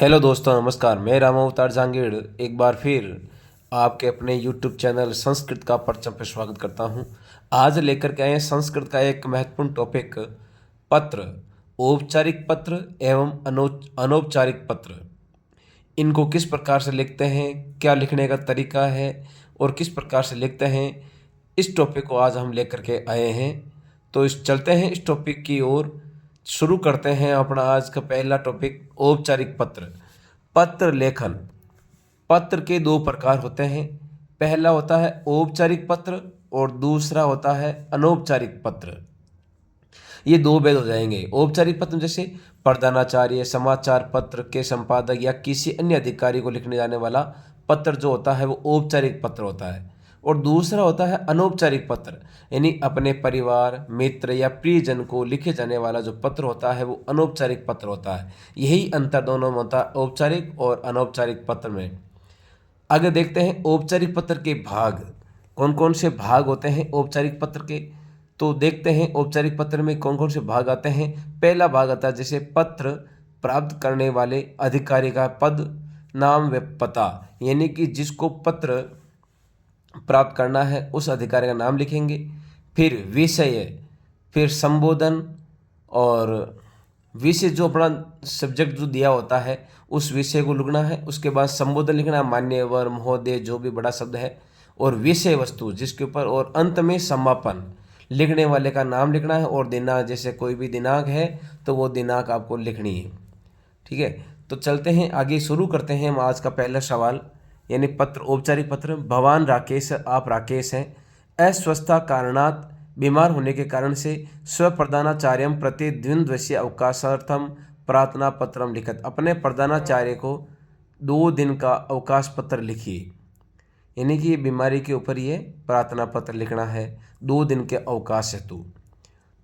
Hello दोस्तों, नमस्कार। मैं राम अवतार जांगीड़ एक बार फिर आपके अपने यूट्यूब चैनल संस्कृत का परचम पे स्वागत करता हूं। आज लेकर के आए हैं संस्कृत का एक महत्वपूर्ण टॉपिक, पत्र। औपचारिक पत्र एवं अनौपचारिक पत्र। इनको किस प्रकार से लिखते हैं, क्या लिखने का तरीका है और किस प्रकार से लिखते हैं, इस टॉपिक को आज हम लेकर के आए हैं। तो चलते हैं इस टॉपिक की ओर। शुरू करते हैं अपना आज का पहला टॉपिक, औपचारिक पत्र। पत्र लेखन। पत्र के दो प्रकार होते हैं। पहला होता है औपचारिक पत्र और दूसरा होता है अनौपचारिक पत्र। ये दो भेद हो जाएंगे। औपचारिक पत्र जैसे प्रधानाचार्य, समाचार पत्र के संपादक या किसी अन्य अधिकारी को लिखने जाने वाला पत्र जो होता है वो औपचारिक पत्र होता है। और दूसरा होता है अनौपचारिक पत्र, यानी अपने परिवार, मित्र या प्रियजन को लिखे जाने वाला जो पत्र होता है वो अनौपचारिक पत्र होता है। यही अंतर दोनों में होता है, औपचारिक और अनौपचारिक पत्र में। आगे देखते हैं औपचारिक पत्र के भाग। कौन कौन से भाग होते हैं औपचारिक पत्र के, तो देखते हैं औपचारिक पत्र में कौन कौन से भाग आते हैं। पहला भाग आता है जैसे पत्र प्राप्त करने वाले अधिकारी का पद, नाम व पता, यानी कि जिसको पत्र प्राप्त करना है उस अधिकारी का नाम लिखेंगे। फिर विषय, फिर संबोधन, और विषय जो अपना सब्जेक्ट जो दिया होता है उस विषय को लिखना है। उसके बाद संबोधन लिखना है, मान्यवर, महोदय, जो भी बड़ा शब्द है, और विषय वस्तु जिसके ऊपर, और अंत में समापन, लिखने वाले का नाम लिखना है और दिनांक, जैसे कोई भी दिनांक है तो वो दिनांक आपको लिखनी है। ठीक है, तो चलते हैं आगे, शुरू करते हैं हम आज का पहला सवाल, यानी पत्र, औपचारिक पत्र। भगवान राकेश, आप राकेश हैं, अस्वस्थता कारणात्, बीमार होने के कारण से, स्वप्रधानाचार्यम प्रति द्विदिवसीय अवकाशार्थम प्रार्थना पत्रम लिखत, अपने प्रधानाचार्य को 2 दिन का अवकाश पत्र लिखिए। यानी कि बीमारी के ऊपर ये प्रार्थना पत्र लिखना है 2 दिन के अवकाश हेतु।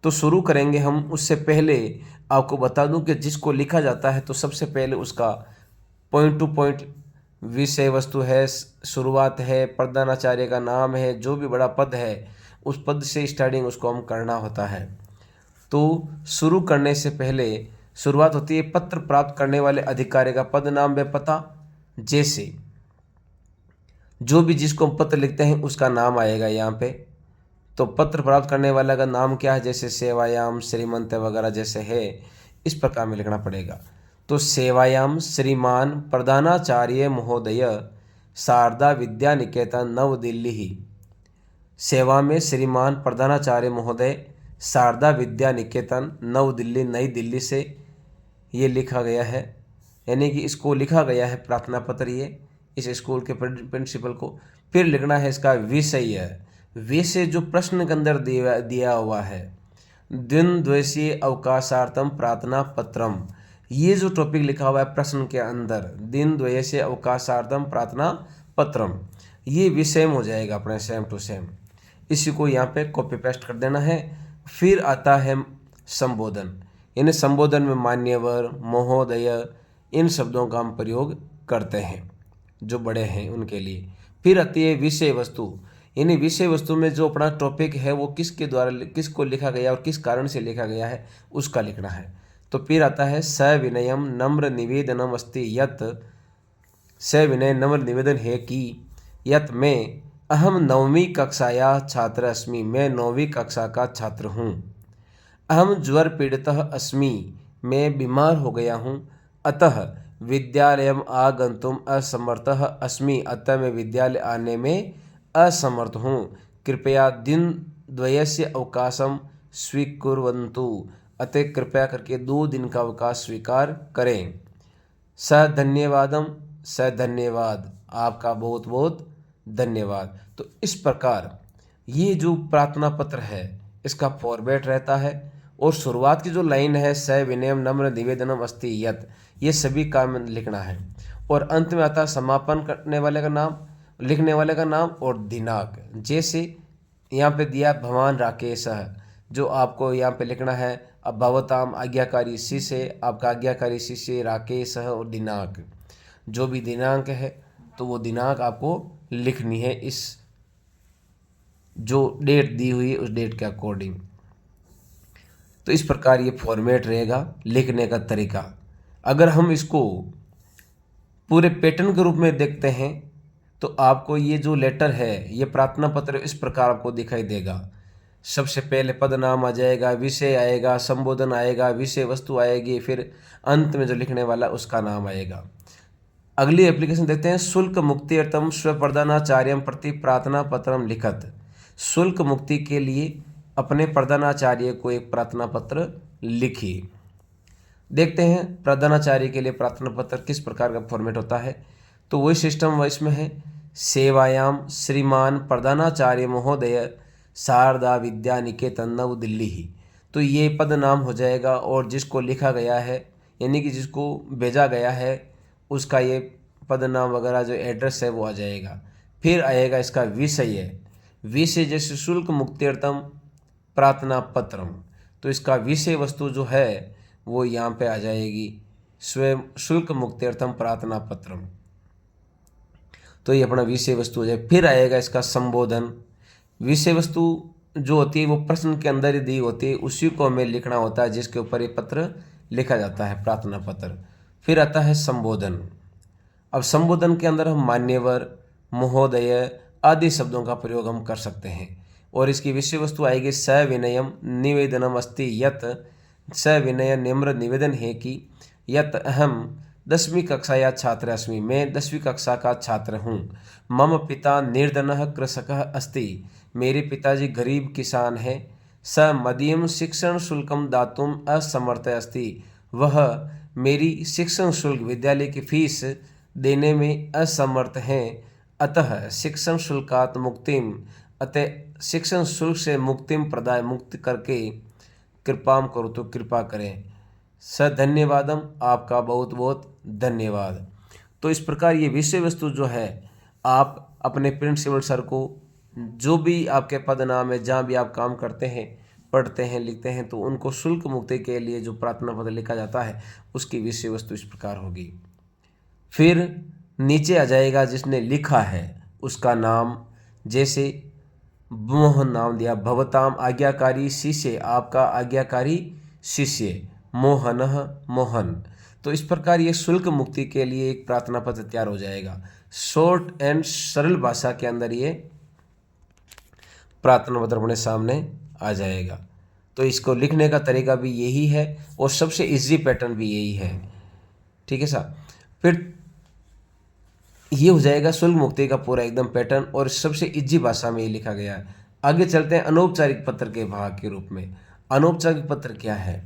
तो शुरू करेंगे हम। उससे पहले आपको बता दूं कि जिसको लिखा जाता है तो सबसे पहले उसका पॉइंट टू पॉइंट विषय वस्तु है, शुरुआत है, प्रधानाचार्य का नाम है, जो भी बड़ा पद है उस पद से स्टार्टिंग उसको हम करना होता है। तो शुरू करने से पहले शुरुआत होती है पत्र प्राप्त करने वाले अधिकारी का पद, नाम व पता। जैसे जो भी जिसको हम पत्र लिखते हैं उसका नाम आएगा यहाँ पे। तो पत्र प्राप्त करने वाला का नाम क्या है, जैसे सेवायाम, श्रीमंत वगैरह जैसे है, इस प्रकार में लिखना पड़ेगा। तो सेवायाम श्रीमान प्रधानाचार्य महोदय, शारदा विद्या निकेतन, नव दिल्ली ही। सेवा में श्रीमान प्रधानाचार्य महोदय, शारदा विद्या निकेतन, नव दिल्ली, नई दिल्ली से ये लिखा गया है। यानी कि इसको लिखा गया है प्रार्थना पत्र ये इस स्कूल के प्रिंसिपल को। फिर लिखना है इसका विषय। विषय जो प्रश्न के अंदर दिया हुआ है, दिन द्वैसीय अवकाशार्थम प्रार्थना पत्रम, ये जो टॉपिक लिखा हुआ है प्रश्न के अंदर, दिन द्वैसीय अवकाशार्थम प्रार्थना पत्रम, ये भी सेम हो जाएगा अपने, सेम टू सेम। इसी को यहाँ पे कॉपी पेस्ट कर देना है। फिर आता है संबोधन, यानी संबोधन में मान्यवर, महोदय, इन शब्दों का हम प्रयोग करते हैं जो बड़े हैं उनके लिए। फिर आती है विषय वस्तु, यानी विषय वस्तु में जो अपना टॉपिक है वो किसके द्वारा, किसको लिखा गया और किस कारण से लिखा गया है उसका लिखना है। तो फिर आता है सविनयम नम्र निवेदनम अस्ति यत्, सविनय नम्र निवेदन है कि यत् में अहम 9वीं कक्षाया छात्र अस्मि, मैं 9वीं कक्षा का छात्र हूँ। अहम ज्वर पीड़ितः अस्मि, मैं बीमार हो गया हूँ। अतः विद्यालयम आगंतुम असमर्थः अस्मि, अतः मैं विद्यालय आने में असमर्थ हूँ। कृपया दिन द्वयस्य अवकाशम स्वीकुर्वन्तु, अतः कृपया करके 2 दिन का अवकाश स्वीकार करें। स धन्यवादम, स धन्यवाद, आपका बहुत बहुत धन्यवाद। तो इस प्रकार ये जो प्रार्थना पत्र है इसका फॉर्मेट रहता है। और शुरुआत की जो लाइन है सविनयम नम्र निवेदनम अस्ति यत्, ये सभी काम लिखना है। और अंत में आता है समापन करने वाले का नाम, लिखने वाले का नाम और दिनांक। जैसे यहाँ पे दिया भगवान राकेश है, जो आपको यहाँ पे लिखना है अब भवताम आज्ञाकारी शिष्य, आपका आज्ञाकारी शिष्य राकेश है, और दिनांक, जो भी दिनांक है तो वो दिनांक आपको लिखनी है, इस जो डेट दी हुई है उस डेट के अकॉर्डिंग। तो इस प्रकार ये फॉर्मेट रहेगा लिखने का तरीका। अगर हम इसको पूरे पैटर्न के रूप में देखते हैं तो आपको ये जो लेटर है, ये प्रार्थना पत्र इस प्रकार आपको दिखाई देगा। सबसे पहले पद नाम आ जाएगा, विषय आएगा, संबोधन आएगा, विषय वस्तु आएगी, फिर अंत में जो लिखने वाला उसका नाम आएगा। अगली एप्लीकेशन देखते हैं, शुल्क मुक्त्यर्थम स्वप्रधानाचार्यम प्रति प्रार्थना पत्रम लिखत। शुल्क मुक्ति के लिए अपने प्रधानाचार्य को एक प्रार्थना पत्र लिखिए। देखते हैं प्रधानाचार्य के लिए प्रार्थना पत्र किस प्रकार का फॉर्मेट होता है। तो वही सिस्टम इसमें है, सेवायाम श्रीमान प्रधानाचार्य महोदय शारदा विद्या निकेतन नव दिल्ली ही। तो ये पद नाम हो जाएगा और जिसको लिखा गया है यानी कि जिसको भेजा गया है उसका ये पद नाम वगैरह जो एड्रेस है वो आ जाएगा। फिर आएगा इसका विषय, विषय जैसे शुल्क मुक्त्यर्थम प्रार्थना पत्रम, तो इसका विषय वस्तु जो है वो यहाँ पे आ जाएगी, स्वयं शुल्क मुक्त्यर्थम प्रार्थना पत्रम। तो ये अपना विषय वस्तु हो जाए। फिर आएगा इसका संबोधन। विषय वस्तु जो होती है वो प्रश्न के अंदर ही दी होती है, उसी को हमें लिखना होता है जिसके ऊपर ये पत्र लिखा जाता है, प्रार्थना पत्र। फिर आता है संबोधन। अब संबोधन के अंदर हम मान्यवर, महोदय आदि शब्दों का प्रयोग हम कर सकते हैं। और इसकी विषय वस्तु आएगी सविनयम निवेदनम अस्ति यत, सविनय निम्र निवेदन है कि यत अहम 10वीं कक्षाया छात्र अस्मि, मैं 10वीं कक्षा का छात्र हूँ। मम पिता निर्धनः कृषकः अस्ति, मेरे पिताजी गरीब किसान है। स मदीयम शिक्षण शुल्कम दातुम असमर्थ अस्ति, वह मेरी शिक्षण शुल्क विद्यालय की फीस देने में असमर्थ हैं। अतः शिक्षण शुल्कात मुक्तिम, अतः शिक्षण शुल्क से मुक्तिम प्रदाय, मुक्त करके कृपाम करो, तो कृपा करें। स धन्यवादम, आपका बहुत बहुत धन्यवाद। तो इस प्रकार ये विषय वस्तु जो है आप अपने प्रिंसिपल सर को, जो भी आपके पद नाम है, जहाँ भी आप काम करते हैं, पढ़ते हैं, लिखते हैं, तो उनको शुल्क मुक्ति के लिए जो प्रार्थना पत्र लिखा जाता है उसकी विषय वस्तु इस प्रकार होगी। फिर नीचे आ जाएगा जिसने लिखा है उसका नाम, जैसे मोहन नाम दिया, भवताम आज्ञाकारी शिष्य, आपका आज्ञाकारी शिष्य, मोहन मोहन। तो इस प्रकार ये शुल्क मुक्ति के लिए एक प्रार्थना पत्र तैयार हो जाएगा। शॉर्ट एंड सरल भाषा के अंदर ये प्रार्थना पत्र अपने सामने आ जाएगा। तो इसको लिखने का तरीका भी यही है और सबसे इजी पैटर्न भी यही है। ठीक है साहब। फिर ये हो जाएगा शुल्क मुक्ति का पूरा एकदम पैटर्न और सबसे इजी भाषा में ये लिखा गया है। आगे चलते हैं अनौपचारिक पत्र के भाग के रूप में। अनौपचारिक पत्र क्या है?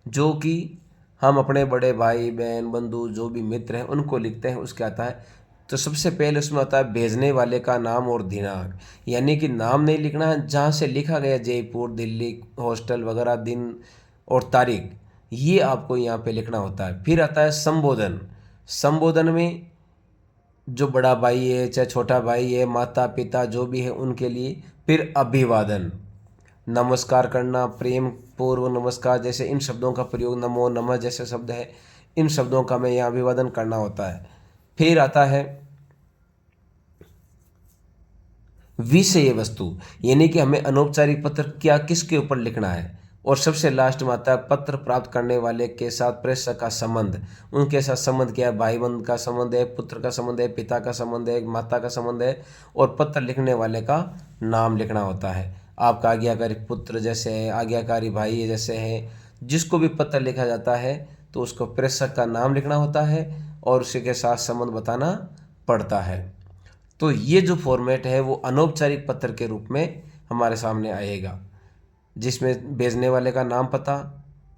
जो कि हम अपने बड़े भाई बहन बंधु जो भी मित्र हैं उनको लिखते हैं, उसके आता है। तो सबसे पहले उसमें आता है भेजने वाले का नाम और दिनांक, यानी कि नाम नहीं लिखना है, जहाँ से लिखा गया जयपुर, दिल्ली, हॉस्टल वगैरह, दिन और तारीख, ये आपको यहाँ पे लिखना होता है। फिर आता है संबोधन। संबोधन में जो बड़ा भाई है चाहे छोटा भाई है, माता पिता जो भी है उनके लिए। फिर अभिवादन, नमस्कार करना, प्रेम पूर्व नमस्कार जैसे इन शब्दों का प्रयोग, नमो नमः जैसे शब्द है, इन शब्दों का मैं यहाँ अभिवादन करना होता है। फिर आता है विषय वस्तु, यानी कि हमें अनौपचारिक पत्र क्या किसके ऊपर लिखना है। और सबसे लास्ट में आता है पत्र प्राप्त करने वाले के साथ प्रेषक का संबंध, उनके साथ संबंध क्या है, भाई बंध का संबंध है, पुत्र का संबंध है, पिता का संबंध है, माता का संबंध है। और पत्र लिखने वाले का नाम लिखना होता है। आपका आज्ञाकारी पुत्र जैसे है, आज्ञाकारी भाई जैसे है, जिसको भी पत्र लिखा जाता है तो उसको प्रेषक का नाम लिखना होता है और उसी के साथ संबंध बताना पड़ता है। तो ये जो फॉर्मेट है वो अनौपचारिक पत्र के रूप में हमारे सामने आएगा, जिसमें भेजने वाले का नाम पता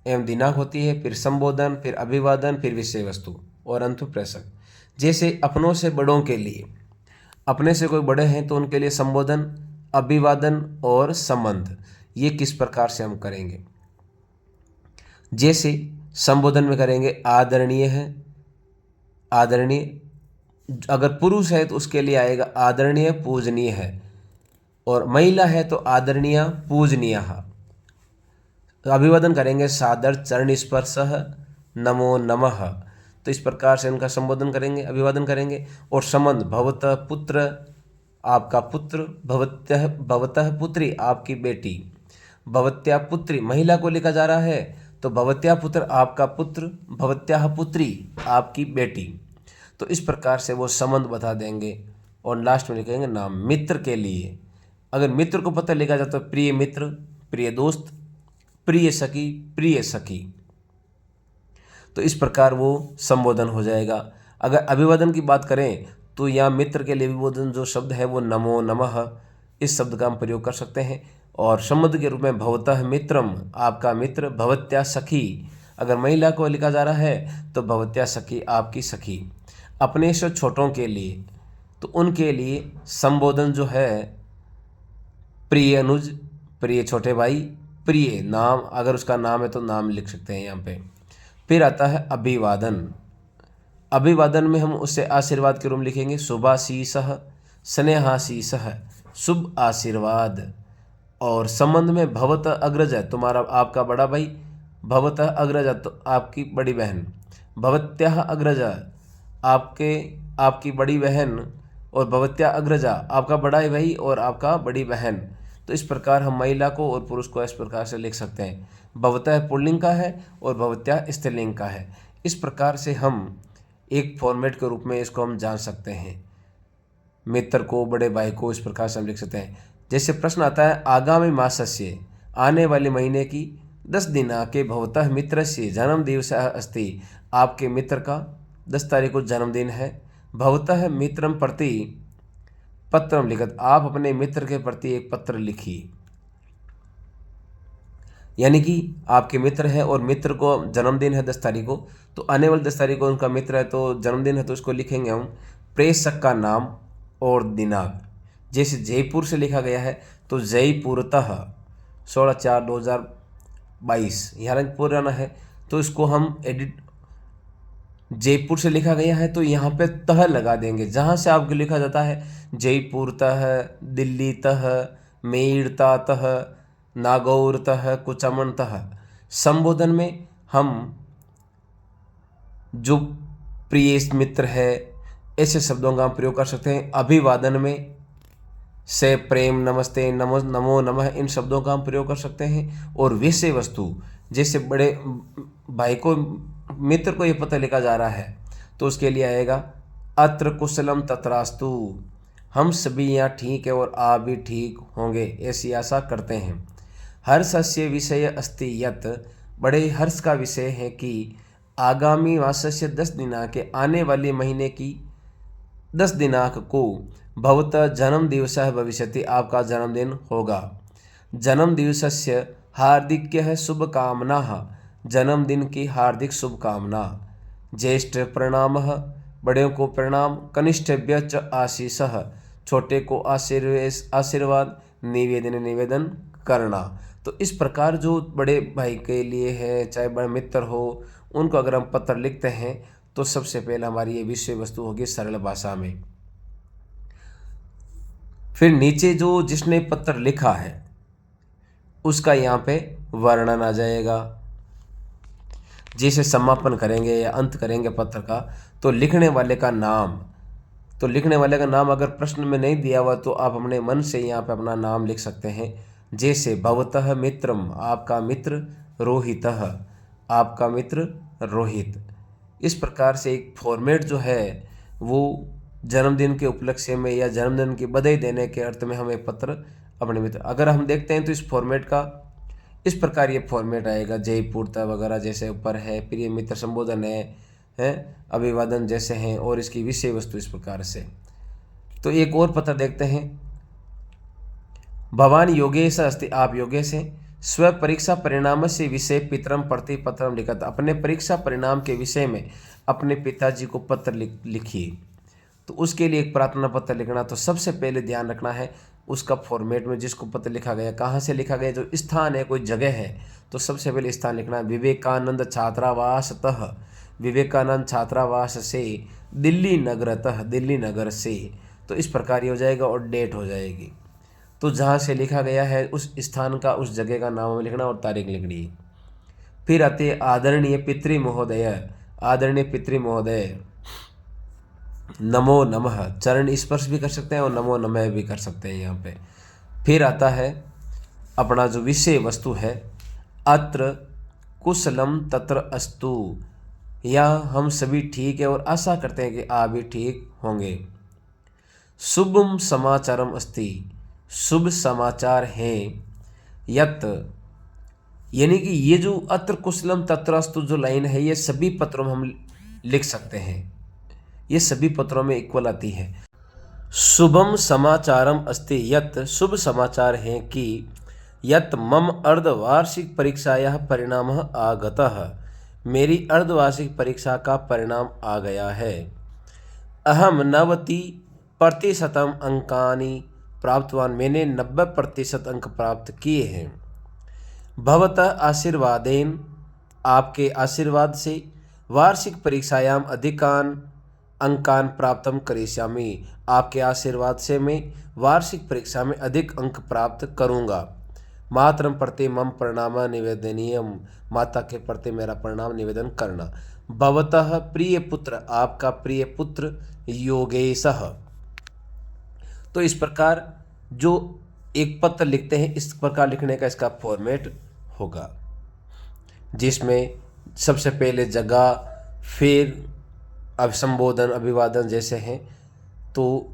एवं दिनांक होती है, फिर संबोधन, फिर अभिवादन, फिर विषय वस्तु और अंत प्रेषक। जैसे अपनों से बड़ों के लिए, अपने से कोई बड़े हैं तो उनके लिए संबोधन, अभिवादन और संबंध, ये किस प्रकार से हम करेंगे। जैसे संबोधन में करेंगे आदरणीय है, आदरणीय, अगर पुरुष है तो उसके लिए आएगा आदरणीय पूजनीय है, और महिला है तो आदरणीय पूजनीय। अभिवादन करेंगे सादर चरण स्पर्श नमो नमः। तो इस प्रकार से उनका संबोधन करेंगे, अभिवादन करेंगे। और संबंध भवतः पुत्र, आपका पुत्र, भवत्यः भवतः पुत्री, आपकी बेटी, भवत्या पुत्री, महिला को लिखा जा रहा है तो भवत्या पुत्र, आपका पुत्र, भवत्याः पुत्री, आपकी बेटी। तो इस प्रकार से वो संबंध बता देंगे। और लास्ट में लिखेंगे नाम। मित्र के लिए अगर मित्र को पत्र लिखा जाता है प्रिय मित्र, प्रिय दोस्त, प्रिय सखी, प्रिय सखी, तो इस प्रकार वो संबोधन हो जाएगा। अगर अभिवादन की बात करें तो यहाँ मित्र के लिए अभिवादन जो शब्द है वो नमो नमः, इस शब्द का हम प्रयोग कर सकते हैं। और संबंध के रूप में भवतः मित्रम, आपका मित्र, भवत्या सखी, अगर महिला को लिखा जा रहा है तो भवत्या सखी, आपकी सखी। अपने से छोटों के लिए तो उनके लिए संबोधन जो है प्रिय अनुज, प्रिय छोटे भाई, प्रिय नाम, अगर उसका नाम है तो नाम लिख सकते हैं यहाँ पे। फिर आता है अभिवादन। अभिवादन में हम उससे आशीर्वाद के रूप में लिखेंगे शुभाशीषः, स्नेहाशीषः, शुभ आशीर्वाद। और संबंध में भवतः अग्रज, तुम्हारा आपका बड़ा भाई, भवतः अग्रज तो आपकी बड़ी बहन, भवत्याः अग्रज आपकी बड़ी बहन, और भवत्या अग्रजा आपका बड़ा भाई और आपका बड़ी बहन। तो इस प्रकार हम महिला को और पुरुष को इस प्रकार से लिख सकते हैं। भवतः पुल्लिंग का है और भवत्या स्त्रीलिंग का है। इस प्रकार से हम एक फॉर्मेट के रूप में इसको हम जान सकते हैं। मित्र को, बड़े भाई को इस प्रकार से हम लिख सकते हैं। जैसे प्रश्न आता है आगामी मासस्य, आने वाले महीने की 10 दिनांके भवतः मित्रस्य जन्मदिवसः अस्ति, आपके मित्र का 10 तारीख को जन्मदिन है। भवतः मित्रम प्रति पत्रम लिखत, आप अपने मित्र के प्रति एक पत्र लिखिए। यानी कि आपके मित्र है और मित्र को जन्मदिन है 10 तारीख को, तो आने वाली 10 तारीख को उनका मित्र है तो जन्मदिन है, तो इसको लिखेंगे हम प्रेषक का नाम और दिनांक। जैसे जयपुर से लिखा गया है तो जयपुरतः 16/4/2022, यहाँ पुराना है तो इसको हम एडिट, जयपुर से लिखा गया है तो यहाँ पे तह लगा देंगे। जहाँ से आपको लिखा जाता है जयपुरतः, दिल्लीतः, मेड़तातः, नागौरतः, कुचामनतः। संबोधन में हम जो प्रिय मित्र है ऐसे शब्दों का हम प्रयोग कर सकते हैं। अभिवादन में से प्रेम, नमस्ते, नमो नमः, इन शब्दों का हम प्रयोग कर सकते हैं। और विषय वस्तु, जैसे बड़े भाई को, मित्र को ये पता लिखा जा रहा है तो उसके लिए आएगा अत्र कुशलम तत्रास्तु, हम सभी यहाँ ठीक है और आप भी ठीक होंगे ऐसी आशा करते हैं। हर्षस्य विषय अस्ति यत्, बड़े हर्ष का विषय है कि आगामी मासस्य 10 दिनांक के, आने वाले महीने की 10 दिनांक को भवतः जन्म दिवसः भविष्यति, आपका जन्मदिन होगा। जन्म दिवसस्य हार्दिक्यः शुभकामनाः, जन्मदिन की हार्दिक शुभकामना। ज्येष्ठ प्रणामः, बड़े को प्रणाम। कनिष्ठभ्य च आशीषः, छोटे को आशीर्वाद। निवेदन करना। तो इस प्रकार जो बड़े भाई के लिए है, चाहे बड़े मित्र हो, उनको अगर हम पत्र लिखते हैं तो सबसे पहले हमारी ये विषय वस्तु होगी सरल भाषा में। फिर नीचे जो जिसने पत्र लिखा है उसका यहाँ पे वर्णन आ जाएगा। जैसे समापन करेंगे या अंत करेंगे पत्र का तो लिखने वाले का नाम, तो लिखने वाले का नाम अगर प्रश्न में नहीं दिया हुआ तो आप अपने मन से यहाँ पे अपना नाम लिख सकते हैं। जैसे भवतः मित्रम, आपका मित्र, रोहितः, आपका मित्र रोहित। इस प्रकार से एक फॉर्मेट जो है वो जन्मदिन के उपलक्ष्य में या जन्मदिन की बधाई देने के अर्थ में हम एक पत्र अपने मित्र, अगर हम देखते हैं तो इस फॉर्मेट का इस प्रकार ये फॉर्मेट आएगा। जयपुरता वगैरह जैसे ऊपर है, प्रिय मित्र संबोधन है, अभिवादन जैसे हैं, और इसकी विषय वस्तु इस प्रकार से। तो एक और पत्र देखते हैं। भवान योगेश अस्ति, आप योगेश हैं। स्व परीक्षा परिणाम से विषय पितरम प्रति पत्रम लिखत, अपने परीक्षा परिणाम के विषय में अपने पिताजी को पत्र लिखिए। तो उसके लिए एक प्रार्थना पत्र लिखना, तो सबसे पहले ध्यान रखना है उसका फॉर्मेट में जिसको पत्र लिखा गया, कहाँ से लिखा गया, जो स्थान है, कोई जगह है तो सबसे पहले स्थान लिखना है। विवेकानंद छात्रावासतः, विवेकानंद छात्रावास से, दिल्ली नगरतः, दिल्ली नगर से। तो इस प्रकार ये हो जाएगा और डेट हो जाएगी। तो जहाँ से लिखा गया है उस स्थान का, उस जगह का नाम लिखना और तारीख लिखनी है। फिर आते आदरणीय पितृ महोदय, आदरणीय पितृ महोदय, नमो नमः, चरण स्पर्श भी कर सकते हैं और नमो नमः भी कर सकते हैं यहाँ पे। फिर आता है अपना जो विषय वस्तु है, अत्र कुशलम तत्र अस्तु, या हम सभी ठीक है और आशा करते हैं कि आप भी ठीक होंगे। शुभम समाचारम अस्ति, शुभ समाचार हैं। यत यानी कि ये जो अत्र कुशलम तत्रास्तु जो लाइन है, ये सभी पत्रों में हम लिख सकते हैं, ये सभी पत्रों में इक्वल आती है। शुभम समाचारम अस्ति, यत शुभ समाचार है कि यत मम अर्धवार्षिक परीक्षायाः परिणामः आगतः, मेरी अर्धवार्षिक परीक्षा का परिणाम आ गया है। अहम 90% अंकानि प्राप्तवान, मैंने 90% अंक प्राप्त किए हैं। भवतः आशीर्वादेन, आपके आशीर्वाद से, वार्षिक परीक्षायाम अधिकान अंकान प्राप्तम करिष्यामि, आपके आशीर्वाद से मैं वार्षिक परीक्षा में अधिक अंक प्राप्त करूँगा। मातरम प्रति मम प्रणाम निवेदनीयम, माता के प्रति मेरा प्रणाम निवेदन करना। भवतः प्रिय पुत्र, आपका प्रिय पुत्र योगेशः। तो इस प्रकार जो एक पत्र लिखते हैं, इस प्रकार लिखने का इसका फॉर्मेट होगा, जिसमें सबसे पहले जगह, फिर अब संबोधन अभिवादन जैसे हैं, तो